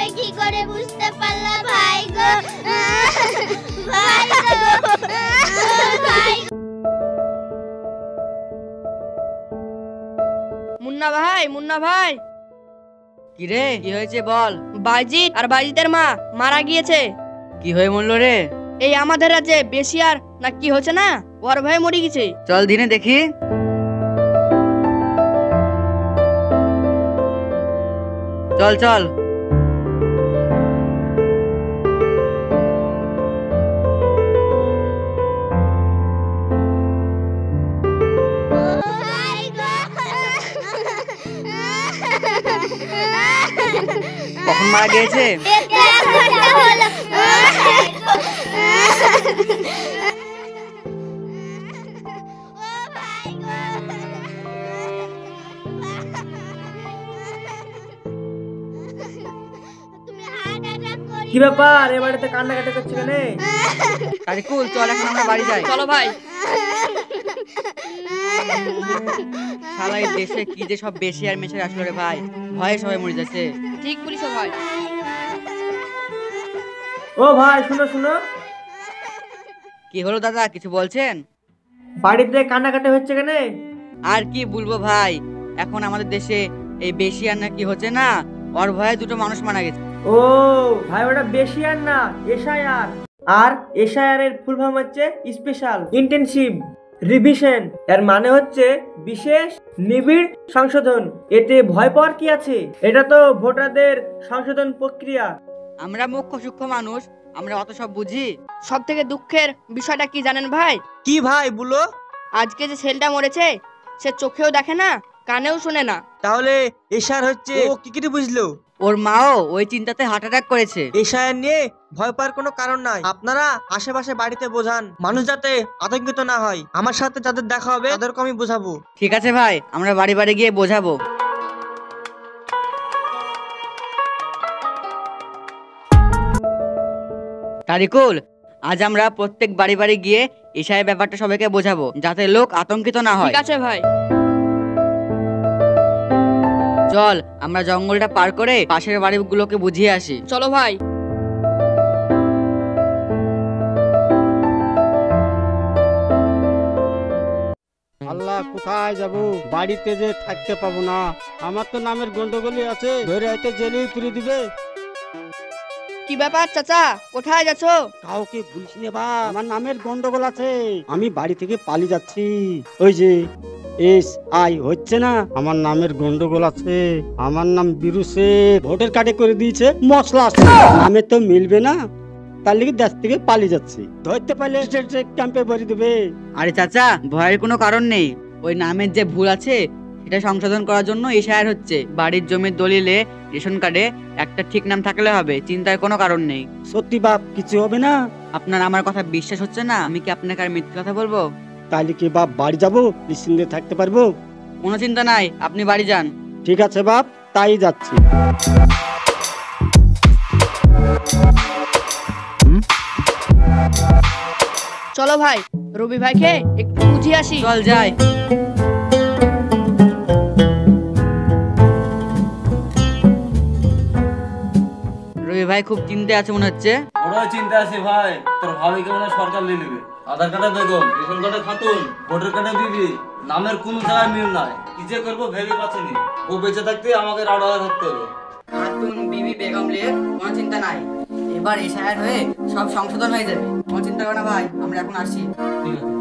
তুমি কি করে বুঝতে পারলা ভাই গো? ভাই গো, ভাই। মুন্না ভাই, মুন্না ভাই। কি রে, কি হয়েছে বল? বাইজিৎ আর বাইজিতের মা মারা গিয়েছে। কি হয়ে মরলো রে? এই আমাদের রাজ্যে বেশি আর না কি হচ্ছে না, ওর ভয়ে মরে গেছে। চল দিনে দেখি। চল চল। ভাই গো। কখন মারা গিয়েছে? এক ঘন্টা হলো। কি ব্যাপার, এ বাড়িতে কান্নাকাটি করছে কেন? তারিকুল চল এখন আমরা বাড়ি যাই। চলো ভাই। শালা এই দেশে কি যে সব বেশি আর মেশে আসলো রে ভাই, ভয়ে সবাই মরে যাচ্ছে। ঠিক বলিস ভাই। ও ভাই শুনো শুনো। কি হলো দাদা, কিছু বলছেন? বাড়িতে কান্নাকাটি হচ্ছে কেন? আর কি বলবো ভাই, এখন আমাদের দেশে এই বেশি আর না কি হচ্ছে না, ওর ভয়ে দুটো মানুষ মারা গেছে। ও ভাই, ওটা বেশি আর না, এসআইআর। আর এসআইআর এর ফুল ফর্ম হচ্ছে স্পেশাল ইন্টেনসিভ রিভিশন। এর মানে হচ্ছে বিশেষ নিবিড় সংশোধন। এতে ভয় পাওয়ার কি আছে? এটা তো ভোটারদের সংশোধন প্রক্রিয়া। আমরা মুখ্য সূক্ষ্ম মানুষ, আমরা অত সব বুঝি? সব থেকে দুঃখের বিষয়টা কি জানেন ভাই? কি ভাই বলো? আজকে যে ছেলেটা মরেছে, সে চোখেও দেখে না, কানেও শুনে না। তাহলে এসআইআর হচ্ছে ও কি কি বুঝলো? ওর মাও ওই চিন্তাতে হার্ট অ্যাটাক করেছে। এসআইআর নিয়ে ভয় পাওয়ার কোনো কারণ নাই। আপনারা আশেপাশে বাড়িতে বোঝান, মানুষ যাতে আতঙ্কিত না হয়। আমার সাথে যাদের দেখা হবে তাদেরকে আমি বোঝাবো। ঠিক আছে ভাই, আমরা বাড়ি বাড়ি গিয়ে বোঝাবো। তারিকুল, আজ আমরা প্রত্যেক বাড়ি বাড়ি গিয়ে এসআই ব্যাপারটা সবাইকে বোঝাবো, যাতে লোক আতঙ্কিত না হয়। ঠিক আছে ভাই। চল আমরা জঙ্গলটা পার করে পাশের বাড়িগুলোকে বুঝিয়ে আসি। চলো ভাই। আল্লাহ, কোথায় যাব? বাড়িতে যে থাকতে পাবো না। আমার তো নামের গন্ডগোলই আছে, ধরে হয়তো জেলেই পুরে দিবে। কি ব্যাপার চাচা, কোথায় যাচ্ছো? কাউকে বলিস নে বা, আমার নামের গন্ডগোল আছে। আমি বাড়ি থেকে পালিয়ে যাচ্ছি। ওই যে এসআই হচ্ছে না, আমার নামের গন্ডগোল আছে। আমার নাম বীরু শেখ, ভোটার কার্ডে করে দিয়েছে মশলা আছে, নামে তো মিলবে না, তার লিগে দেশ থেকে পালিয়ে যাচ্ছি। ধরতে পারলে ক্যাম্পে ভরে দেবে। আরে চাচা, ভয়ের কোনো কারণ নেই। ওই নামের যে ভুল আছে সেটা সংশোধন করার জন্য এসআইআর হচ্ছে। বাড়ির জমির দলিলে, রেশন কার্ডে একটা ঠিক নাম থাকলে হবে, চিন্তার কোনো কারণ নেই। সত্যি বাপ, কিছু হবে না? আপনার আমার কথা বিশ্বাস হচ্ছে না? আমি কি আপনাকে আর মিথ্যে কথা বলবো? তাহলে কি বাপ বাড়ি যাবো, নিশ্চিন্তে থাকতে পারবো? কোনো চিন্তা নাই, আপনি বাড়ি যান। ঠিক আছে বাপ, তাই যাচ্ছি। চলো ভাই, রবি ভাইকে একটু বুঝিয়ে আসি। চল যাই। রবি ভাই খুব চিন্তায় আছে মনে হচ্ছে। বড় চিন্তা আছে ভাই, তোর ভাবিকে মনে হয় সরকার নিয়ে নেবে। আধার কার্ডে বেগম, রেশন কার্ডে খাতুন, ভোটার কার্ডে বিবি, নামের কোন জায়গায় মিল নাই। কি যে করবো ভেবে পাচ্ছিনি। ও বেঁচে থাকতে আমাকে রাডা থাকতে হবে। খাতুন, বিবি, বেগম নিয়ে কোনো চিন্তা নাই। এবার এসআইআর হয়ে সব সংশোধন হয়ে যাবে, কোনো চিন্তা করো না ভাই, আমরা এখন আসি। ঠিক আছে।